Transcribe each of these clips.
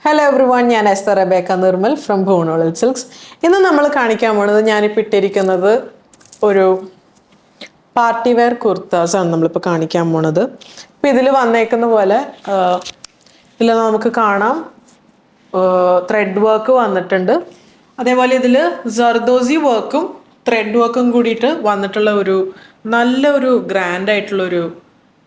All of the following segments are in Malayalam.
ഹലോ എവ്രി വൺ, ഞാൻ എസ്തർ റെബേക്ക നിർമ്മൽ ഫ്രം ഭുവനോളൽ സിൽക്സ്. ഇന്ന് നമ്മൾ കാണിക്കാൻ പോണത് ഞാനിപ്പോൾ ഇട്ടിരിക്കുന്നത് ഒരു പാർട്ടി വെയർ കുർത്താസാണ് നമ്മളിപ്പോൾ കാണിക്കാൻ പോണത്. ഇപ്പം ഇതിൽ വന്നേക്കുന്ന പോലെ ഇതിൽ നമുക്ക് കാണാം ത്രെഡ് വർക്ക് വന്നിട്ടുണ്ട്. അതേപോലെ ഇതിൽ ജർദോസി വർക്കും ത്രെഡ് വർക്കും കൂടിയിട്ട് വന്നിട്ടുള്ള നല്ലൊരു ഗ്രാൻഡായിട്ടുള്ളൊരു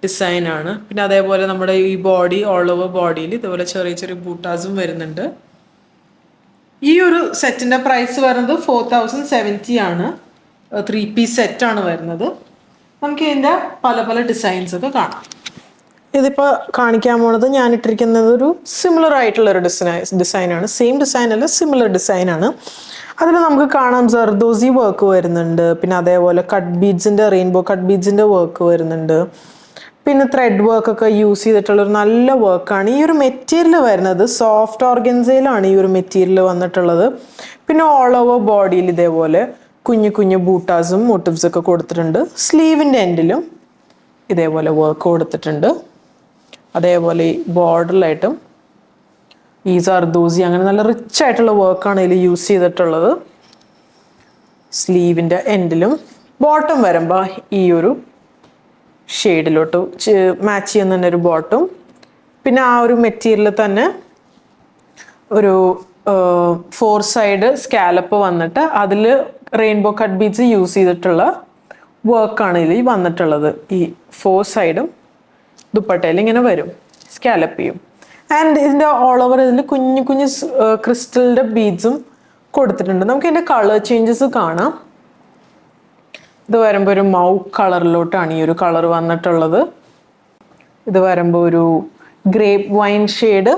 ഡിസൈനാണ്. പിന്നെ അതേപോലെ നമ്മുടെ ഈ ബോഡി ഓൾ ഓവർ ബോഡിയിൽ ഇതുപോലെ ചെറിയ ചെറിയ ബൂട്ടാസും വരുന്നുണ്ട്. ഈ ഒരു സെറ്റിൻ്റെ പ്രൈസ് വരുന്നത് 4070 ആണ്. 3 പീസ് സെറ്റാണ് വരുന്നത്. നമുക്ക് ഇതിൻ്റെ പല പല ഡിസൈൻസ് ഒക്കെ കാണാം. ഇതിപ്പോൾ കാണിക്കാൻ പോണത് ഞാൻ ഇട്ടിരിക്കുന്നത് ഒരു സിമിലർ ആയിട്ടുള്ളൊരു ഡിസൈനാണ്. സെയിം ഡിസൈൻ അല്ല, സിമിലർ ഡിസൈനാണ്. അതിൽ നമുക്ക് കാണാം ജർദോസി വർക്ക് വരുന്നുണ്ട്. പിന്നെ അതേപോലെ കട്ട് ബീഡ്സിൻ്റെ റെയിൻബോ കട്ട് ബീഡ്സിൻ്റെ വർക്ക് വരുന്നുണ്ട്. പിന്നെ ത്രെഡ് വർക്കൊക്കെ യൂസ് ചെയ്തിട്ടുള്ളൊരു നല്ല വർക്കാണ്. ഈ ഒരു മെറ്റീരിയൽ വരുന്നത് സോഫ്റ്റ് ഓർഗൻസയിലാണ് ഈ ഒരു മെറ്റീരിയൽ വന്നിട്ടുള്ളത്. പിന്നെ ഓൾ ഓവർ ബോഡിയിൽ ഇതേപോലെ കുഞ്ഞു കുഞ്ഞു ബൂട്ടാസും മോട്ടീവ്സൊക്കെ കൊടുത്തിട്ടുണ്ട്. സ്ലീവിൻ്റെ എൻഡിലും ഇതേപോലെ വർക്ക് കൊടുത്തിട്ടുണ്ട്. അതേപോലെ ഈ ബോർഡറിലായിട്ടും ഈ സർദോസി അങ്ങനെ നല്ല റിച്ച് ആയിട്ടുള്ള വർക്കാണ് ഇതിൽ യൂസ് ചെയ്തിട്ടുള്ളത്. സ്ലീവിൻ്റെ എൻഡിലും ബോട്ടം വരുമ്പോൾ ഈ ഒരു ഷെയ്ഡിലോട്ട് മാച്ച് ചെയ്യുന്ന തന്നെ ഒരു ബോട്ടും, പിന്നെ ആ ഒരു മെറ്റീരിയൽ തന്നെ ഒരു 4 സൈഡ് സ്കാലപ്പ് വന്നിട്ട് അതിൽ റെയിൻബോ കട്ട് ബീഡ്സ് യൂസ് ചെയ്തിട്ടുള്ള വർക്കാണ് ഇതിൽ വന്നിട്ടുള്ളത്. ഈ 4 സൈഡും ദുപ്പട്ടയിൽ ഇങ്ങനെ വരും, സ്കാലപ്പ് ചെയ്യും. ആൻഡ് ഇതിൻ്റെ ഓൾ ഓവർ ഇതിൽ കുഞ്ഞു കുഞ്ഞു ക്രിസ്റ്റലിൻ്റെ ബീഡ്സും കൊടുത്തിട്ടുണ്ട്. നമുക്ക് ഇതിൻ്റെ കളർ ചേഞ്ചസ് കാണാം. ഇത് വരുമ്പോൾ ഒരു മൗ കളറിലോട്ടാണ് ഈ ഒരു കളർ വന്നിട്ടുള്ളത്. ഇത് വരുമ്പോൾ ഒരു ഗ്രേപ്പ് വൈൻ ഷെയ്ഡ്,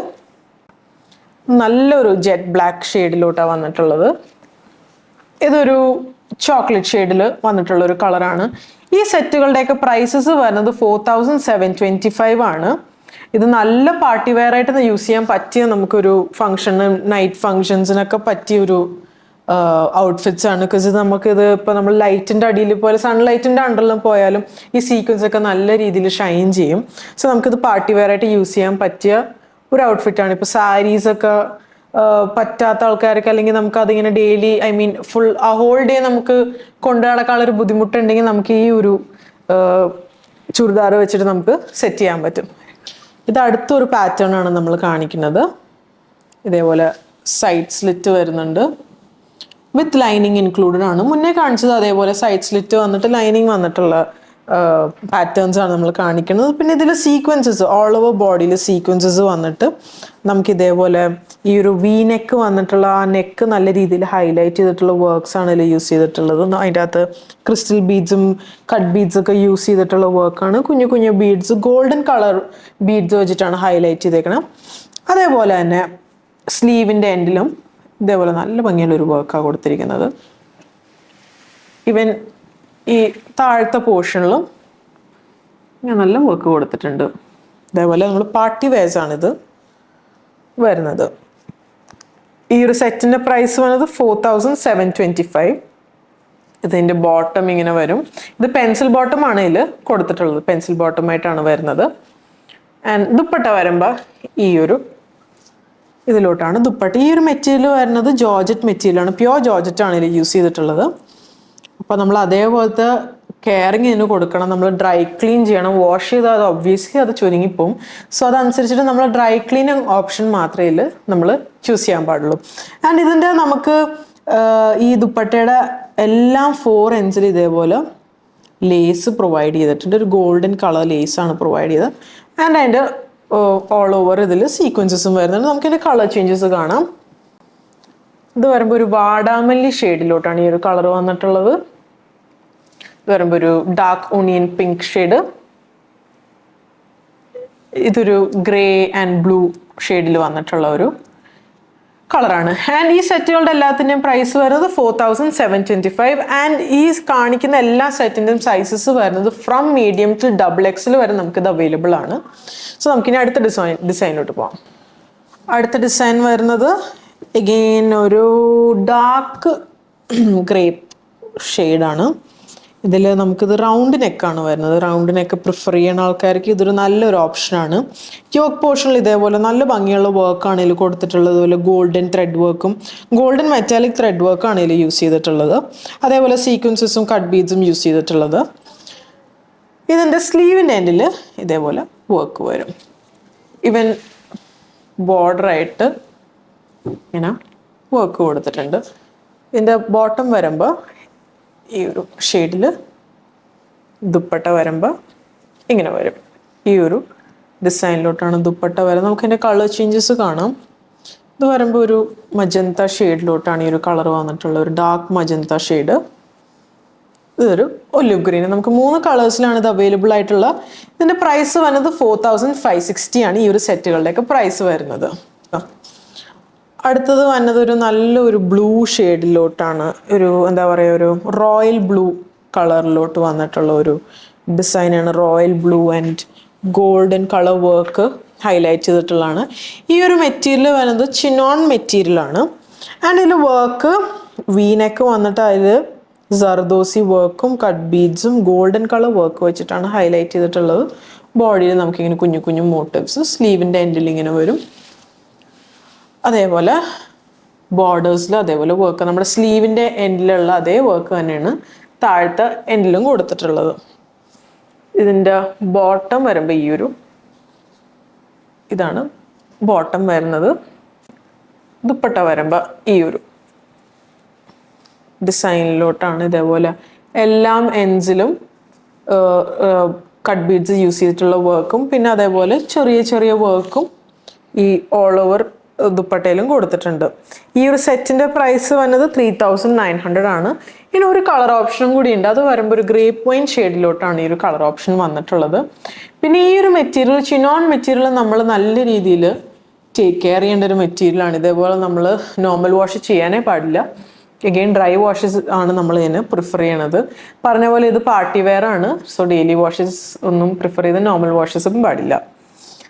നല്ലൊരു ജെറ്റ് ബ്ലാക്ക് ഷെയ്ഡിലോട്ടാണ് വന്നിട്ടുള്ളത്. ഇതൊരു ചോക്ലേറ്റ് ഷെയ്ഡിൽ വന്നിട്ടുള്ളൊരു കളറാണ്. ഈ സെറ്റുകളുടെയൊക്കെ പ്രൈസസ് വരുന്നത് 4725 ആണ്. ഇത് നല്ല പാർട്ടി വെയർ ആയിട്ട് യൂസ് ചെയ്യാൻ പറ്റിയ നമുക്കൊരു ഫംഗ്ഷന്, നൈറ്റ് ഫംഗ്ഷൻസിനൊക്കെ പറ്റിയൊരു ഔട്ട്ഫിറ്റ്സ് ആണ്. ബിക്കോസ് നമുക്കിത് ഇപ്പോൾ നമ്മൾ ലൈറ്റിൻ്റെ അടിയിൽ പോലെ സൺലൈറ്റിൻ്റെ അണ്ടറിലും പോയാലും ഈ സീക്വൻസ് ഒക്കെ നല്ല രീതിയിൽ ഷൈൻ ചെയ്യും. സോ നമുക്കിത് പാർട്ടി വെയർ ആയിട്ട് യൂസ് ചെയ്യാൻ പറ്റിയ ഒരു ഔട്ട്ഫിറ്റാണ്. ഇപ്പോൾ സാരീസൊക്കെ പറ്റാത്ത ആൾക്കാർക്ക്, അല്ലെങ്കിൽ നമുക്ക് അതിങ്ങനെ ഡെയിലി ഫുൾ ആ ഹോൾ ഡേ നമുക്ക് കൊണ്ടു നടക്കാനുള്ളൊരു ബുദ്ധിമുട്ടുണ്ടെങ്കിൽ നമുക്ക് ഈ ഒരു ചുരിദാർ വെച്ചിട്ട് നമുക്ക് സെറ്റ് ചെയ്യാൻ പറ്റും. ഇത് അടുത്തൊരു പാറ്റേൺ ആണ് നമ്മൾ കാണിക്കുന്നത്. ഇതേപോലെ സൈഡ് സ്ലിറ്റ് വരുന്നുണ്ട്, വിത്ത് ലൈനിങ് ഇൻക്ലൂഡഡ് ആണ്. മുന്നേ കാണിച്ചത് അതേപോലെ സൈഡ് സ്ലിറ്റ് വന്നിട്ട് ലൈനിങ് വന്നിട്ടുള്ള പാറ്റേൺസ് ആണ് നമ്മൾ കാണിക്കുന്നത്. പിന്നെ ഇതിൽ സീക്വൻസസ് ഓൾ ഓവർ ബോഡിയിൽ സീക്വൻസസ് വന്നിട്ട് നമുക്ക് ഇതേപോലെ ഈ ഒരു വി നെക്ക് വന്നിട്ടുള്ള ആ നെക്ക് നല്ല രീതിയിൽ ഹൈലൈറ്റ് ചെയ്തിട്ടുള്ള വർക്ക്സ് ആണ് ഇതിൽ യൂസ് ചെയ്തിട്ടുള്ളത്. അതിൻ്റെ അകത്ത് ക്രിസ്റ്റൽ ബീഡ്സും കട്ട് ബീഡ്സ് ഒക്കെ യൂസ് ചെയ്തിട്ടുള്ള വർക്കാണ്. കുഞ്ഞു കുഞ്ഞു ബീഡ്സ് ഗോൾഡൻ കളർ ബീഡ്സ് വെച്ചിട്ടാണ് ഹൈലൈറ്റ് ചെയ്തേക്കണം. അതേപോലെ തന്നെ സ്ലീവിൻ്റെ എൻഡിലും ഇതേപോലെ നല്ല ഭംഗിയുള്ളൊരു വർക്കാണ് കൊടുത്തിരിക്കുന്നത്. ഈവൻ ഈ താഴത്തെ പോർഷനിലും ഞാൻ നല്ല വർക്ക് കൊടുത്തിട്ടുണ്ട്. അതേപോലെ നമ്മൾ പാർട്ടി വെയർസാണിത് വരുന്നത്. ഈ ഒരു സെറ്റിൻ്റെ പ്രൈസ് വന്നത് 4725. ഇതിൻ്റെ ബോട്ടം ഇങ്ങനെ വരും. ഇത് പെൻസിൽ ബോട്ടമാണ് ഇതിൽ കൊടുത്തിട്ടുള്ളത്, പെൻസിൽ ബോട്ടമായിട്ടാണ് വരുന്നത്. ആൻഡ് ദുപ്പട്ട വരുമ്പോൾ ഈ ഒരു ഇതിലോട്ടാണ് ദുപ്പട്ട. ഈ ഒരു മെറ്റീരിയൽ വരുന്നത് ജോർജറ്റ് മെറ്റീരിയലാണ്, പ്യുവർ ജോർജറ്റ് ആണ് ഇതിൽ യൂസ് ചെയ്തിട്ടുള്ളത്. അപ്പോൾ നമ്മൾ അതേപോലത്തെ കെയറിങ് ഇതിന് കൊടുക്കണം. നമ്മൾ ഡ്രൈ ക്ലീൻ ചെയ്യണം. വാഷ് ചെയ്താൽ അത് ഒബ്വിയസ്ലി അത് ചുരുങ്ങിപ്പോവും. സോ അതനുസരിച്ചിട്ട് നമ്മൾ ഡ്രൈ ക്ലീനിങ് ഓപ്ഷൻ മാത്രമേ ഇതിൽ നമ്മൾ ചൂസ് ചെയ്യാൻ പാടുള്ളൂ. ആൻഡ് ഇതിൻ്റെ നമുക്ക് ഈ ദുപ്പട്ടയുടെ എല്ലാം 4 ends ഇതേപോലെ ലേസ് പ്രൊവൈഡ് ചെയ്തിട്ടുണ്ട്. ഒരു ഗോൾഡൻ കളർ ലേസാണ് പ്രൊവൈഡ് ചെയ്തത്. ആൻഡ് അതിൻ്റെ ഓൾ ഓവർ ഇതിൽ സീക്വൻസസും വരുന്നുണ്ട്. നമുക്കിതിൻ്റെ കളർ ചേഞ്ചസ് കാണാം. ഇത് വരുമ്പോൾ ഒരു വാടാമല്ലി ഷെയ്ഡിലോട്ടാണ് ഈ ഒരു കളർ വന്നിട്ടുള്ളത്. ഇത് വരുമ്പോൾ ഒരു ഡാർക്ക് ഓണിയൻ പിങ്ക് ഷെയ്ഡ്. ഇതൊരു ഗ്രേ ആൻഡ് ബ്ലൂ ഷെയ്ഡിൽ വന്നിട്ടുള്ള ഒരു കളറാണ്. ആൻഡ് ഈ സെറ്റുകളുടെ എല്ലാത്തിൻ്റെയും പ്രൈസ് വരുന്നത് 4725. ആൻഡ് ഈ കാണിക്കുന്ന എല്ലാ സെറ്റിൻ്റെയും സൈസസ് വരുന്നത് ഫ്രം മീഡിയം ടു XXL വരെ നമുക്കിത് അവൈലബിൾ ആണ്. സോ നമുക്കിനി അടുത്ത ഡിസൈനിലോട്ട് പോകാം. അടുത്ത ഡിസൈൻ വരുന്നത് എഗെയിൻ ഒരു ഡാർക്ക് ഗ്രേപ്പ് ഷെയ്ഡാണ്. ഇതിൽ നമുക്കിത് റൗണ്ട് നെക്കാണ് വരുന്നത്. റൗണ്ട് നെക്ക് പ്രിഫർ ചെയ്യുന്ന ആൾക്കാർക്ക് ഇതൊരു നല്ലൊരു ഓപ്ഷനാണ്. യോക്ക് പോർഷനിൽ ഇതേപോലെ നല്ല ഭംഗിയുള്ള വർക്കാണ് ഇതിൽ കൊടുത്തിട്ടുള്ളത്. അതുപോലെ ഗോൾഡൻ ത്രെഡ് വർക്കും ഗോൾഡൻ മെറ്റാലിക് ത്രെഡ് വർക്കാണ് ഇതിൽ യൂസ് ചെയ്തിട്ടുള്ളത്. അതേപോലെ സീക്വൻസസും കട്ട് ബീഡ്സും യൂസ് ചെയ്തിട്ടുള്ളത്. ഇതിൻ്റെ സ്ലീവിൻ്റെ എൻഡിൽ ഇതേപോലെ വർക്ക് വരും. ഇവൻ ബോർഡറായിട്ട് ഇങ്ങനെ വർക്ക് കൊടുത്തിട്ടുണ്ട്. ഇതിൻ്റെ ബോട്ടം വരുമ്പോൾ ഈ ഒരു ഷെയ്ഡിൽ ദുപ്പട്ട വരുമ്പോൾ ഇങ്ങനെ വരും. ഈ ഒരു ഡിസൈനിലോട്ടാണ് ദുപ്പട്ട വരുന്നത്. നമുക്ക് ഇതിൻ്റെ കളർ ചേഞ്ചസ് കാണാം. ഇത് വരുമ്പോൾ ഒരു മജന്ത ഷെയ്ഡിലോട്ടാണ് ഈ ഒരു കളർ വന്നിട്ടുള്ളത്, ഒരു ഡാർക്ക് മജന്ത ഷെയ്ഡ്. ഇതൊരു ഒലിവ് ഗ്രീൻ. നമുക്ക് 3 കളേഴ്സിലാണ് ഇത് അവൈലബിൾ ആയിട്ടുള്ള. ഇതിൻ്റെ പ്രൈസ് വരുന്നത് 4560 ആണ് ഈ ഒരു സെറ്റുകളുടെയൊക്കെ പ്രൈസ് വരുന്നത്. അടുത്തത് വന്നത് ഒരു നല്ലൊരു ബ്ലൂ ഷെയ്ഡിലോട്ടാണ്. ഒരു എന്താ പറയുക, ഒരു റോയൽ ബ്ലൂ കളറിലോട്ട് വന്നിട്ടുള്ള ഒരു ഡിസൈനാണ്. Royal blue and golden colour work highlight ചെയ്തിട്ടുള്ളതാണ്. ഈ ഒരു മെറ്റീരിയൽ വരുന്നത് ചിനോൺ മെറ്റീരിയലാണ്. ആൻഡ് ഇതിൽ വർക്ക് വീനെക്ക് വന്നിട്ട് അതിൽ സർദോസി വർക്കും കട്ട് ബീഡ്സും ഗോൾഡൻ കളർ വർക്ക് വെച്ചിട്ടാണ് ഹൈലൈറ്റ് ചെയ്തിട്ടുള്ളത്. ബോഡിയിൽ നമുക്കിങ്ങനെ കുഞ്ഞു കുഞ്ഞു മോട്ടീവ്സ് സ്ലീവിൻ്റെ എൻഡിൽ ഇങ്ങനെ വരും. അതേപോലെ ബോർഡേഴ്സിൽ അതേപോലെ വർക്ക്, നമ്മുടെ സ്ലീവിൻ്റെ എൻഡിലുള്ള അതേ വർക്ക് തന്നെയാണ് താഴത്തെ എൻഡിലും കൊടുത്തിട്ടുള്ളത്. ഇതിൻ്റെ ബോട്ടം വരുമ്പോൾ ഈ ഒരു ഇതാണ് ബോട്ടം വരുന്നത്. ദുപ്പട്ട വരുമ്പോൾ ഈ ഒരു ഡിസൈനിലോട്ടാണ്. ഇതേപോലെ എല്ലാം എൻഡ്സിലും കട്ട് ബീഡ്സ് യൂസ് ചെയ്തിട്ടുള്ള വർക്കും പിന്നെ അതേപോലെ ചെറിയ ചെറിയ വർക്കും ഈ ഓൾ ഓവർ ദുപ്പട്ടയിലും കൊടുത്തിട്ടുണ്ട്. ഈ ഒരു സെറ്റിൻ്റെ പ്രൈസ് വന്നത് 3900 ആണ്. ഇനി ഒരു കളർ ഓപ്ഷനും കൂടി ഉണ്ട്. അത് വരുമ്പോൾ ഒരു ഗ്രേപ്പ് വൈൻ ഷെയ്ഡിലോട്ടാണ് ഈ ഒരു കളർ ഓപ്ഷൻ വന്നിട്ടുള്ളത്. പിന്നെ ഈ ഒരു മെറ്റീരിയൽ ചിനോൺ മെറ്റീരിയൽ നമ്മൾ നല്ല രീതിയിൽ ടേക്ക് കെയർ ചെയ്യേണ്ട ഒരു മെറ്റീരിയലാണ്. ഇതേപോലെ നമ്മൾ നോർമൽ വാഷ് ചെയ്യാനേ പാടില്ല. എഗെയിൻ ഡ്രൈ വാഷസ് ആണ് നമ്മൾ ഇതിന് പ്രിഫർ ചെയ്യണത്. പറഞ്ഞ പോലെ ഇത് പാർട്ടി വെയർ ആണ്. സോ ഡെയിലി വാഷസ് ഒന്നും പ്രിഫർ ചെയ്ത് നോർമൽ വാഷസും പാടില്ല.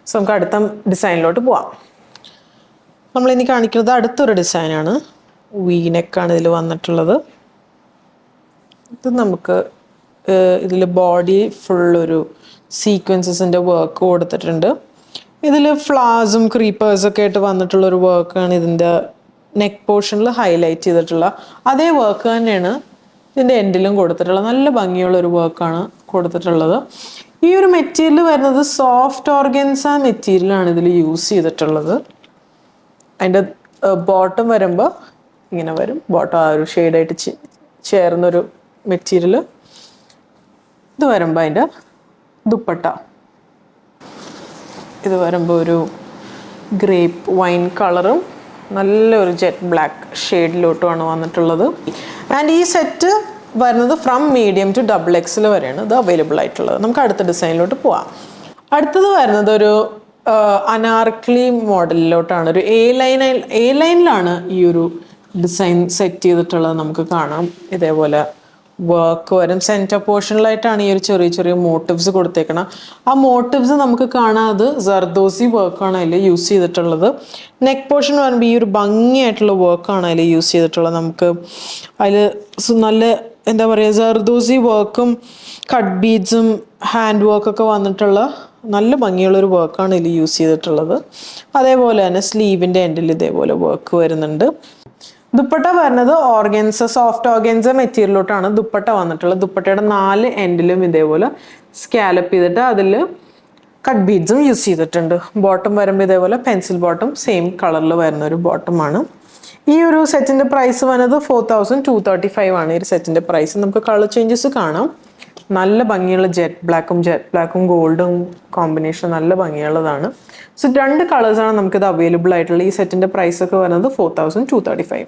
സോ നമുക്ക് അടുത്ത ഡിസൈനിലോട്ട് പോവാം. നമ്മളിനി കാണിക്കുന്നത് അടുത്തൊരു ഡിസൈനാണ്. വീനെക്കാണ് ഇതിൽ വന്നിട്ടുള്ളത്. ഇത് നമുക്ക് ഇതിൽ ബോഡി ഫുള്ളൊരു സീക്വൻസസിൻ്റെ വർക്ക് കൊടുത്തിട്ടുണ്ട്. ഇതിൽ ഫ്ലവേഴ്സും ക്രീപ്പേഴ്സൊക്കെ ആയിട്ട് വന്നിട്ടുള്ളൊരു വർക്കാണ് ഇതിൻ്റെ നെക്ക് പോർഷനിൽ ഹൈലൈറ്റ് ചെയ്തിട്ടുള്ള അതേ വർക്ക് തന്നെയാണ് ഇതിൻ്റെ എൻഡിലും കൊടുത്തിട്ടുള്ളത്. നല്ല ഭംഗിയുള്ളൊരു വർക്കാണ് കൊടുത്തിട്ടുള്ളത്. ഈ ഒരു മെറ്റീരിയൽ വരുന്നത് സോഫ്റ്റ് ഓർഗൻസ മെറ്റീരിയലാണ് ഇതിൽ യൂസ് ചെയ്തിട്ടുള്ളത്. അതിൻ്റെ ബോട്ടം വരുമ്പോൾ ഇങ്ങനെ വരും. ബോട്ടം ആ ഒരു ഷെയ്ഡായിട്ട് ചേർന്നൊരു മെറ്റീരിയൽ. ഇത് വരുമ്പോൾ അതിൻ്റെ ദുപ്പട്ട ഇത് വരുമ്പോൾ ഒരു ഗ്രേപ്പ് വൈൻ കളറും നല്ലൊരു ജെറ്റ് ബ്ലാക്ക് ഷെയ്ഡിലോട്ടുമാണ് വന്നിട്ടുള്ളത്. ആൻഡ് ഈ സെറ്റ് വരുന്നത് ഫ്രം മീഡിയം ടു XXL വരെയാണ് ഇത് അവൈലബിൾ ആയിട്ടുള്ളത്. നമുക്ക് അടുത്ത ഡിസൈനിലോട്ട് പോവാം. അടുത്തത് വരുന്നത് ഒരു അനാർക്കലി മോഡലിലോട്ടാണ്. ഒരു എ ലൈനിലാണ് ഈ ഒരു ഡിസൈൻ സെറ്റ് ചെയ്തിട്ടുള്ളത്. നമുക്ക് കാണാം ഇതേപോലെ വർക്ക് വരും. സെൻറ്റർ പോർഷനിലായിട്ടാണ് ഈ ഒരു ചെറിയ ചെറിയ മോട്ടീവ്സ് കൊടുത്തേക്കണം. ആ മോട്ടീവ്സ് നമുക്ക് കാണാം, അത് സർദോസി വർക്കാണ് അതിൽ യൂസ് ചെയ്തിട്ടുള്ളത്. നെക്ക് പോർഷൻ വരുമ്പോൾ ഈ ഒരു ഭംഗിയായിട്ടുള്ള വർക്കാണ് അതിൽ യൂസ് ചെയ്തിട്ടുള്ളത്. നമുക്ക് അതിൽ നല്ല എന്താ പറയുക, സർദോസി വർക്കും കട്ട് ബീഡ്സും ഹാൻഡ് വർക്കൊക്കെ വന്നിട്ടുള്ള നല്ല ഭംഗിയുള്ളൊരു വർക്കാണ് ഇതിൽ യൂസ് ചെയ്തിട്ടുള്ളത്. അതേപോലെ തന്നെ സ്ലീവിൻ്റെ എൻഡിൽ ഇതേപോലെ വർക്ക് വരുന്നുണ്ട്. ദുപ്പട്ട വരുന്നത് ഓർഗൻസ സോഫ്റ്റ് ഓർഗൻസ മെറ്റീരിയലോട്ടാണ് ദുപ്പട്ട വന്നിട്ടുള്ളത്. ദുപ്പട്ടയുടെ 4 എൻഡിലും ഇതേപോലെ സ്കാലപ്പ് ചെയ്തിട്ട് അതിൽ കട്ട് ബീഡ്സും യൂസ് ചെയ്തിട്ടുണ്ട്. ബോട്ടം വരുമ്പോൾ ഇതേപോലെ പെൻസിൽ ബോട്ടം സെയിം കളറിൽ വരുന്ന ഒരു ബോട്ടമാണ്. ഈ ഒരു സെറ്റിൻ്റെ പ്രൈസ് വന്നത് 4235 ആണ് ഈ ഒരു സെറ്റിൻ്റെ പ്രൈസ്. നമുക്ക് കളർ ചേഞ്ചസ് കാണാം. നല്ല ഭംഗിയുള്ള ജെറ്റ് ബ്ലാക്കും ഗോൾഡും കോമ്പിനേഷൻ നല്ല ഭംഗിയുള്ളതാണ്. സോ 2 കളേഴ്സാണ് നമുക്കിത് അവൈലബിൾ ആയിട്ടുള്ളത്. ഈ സെറ്റിൻ്റെ പ്രൈസ് ഒക്കെ വരുന്നത് 4235.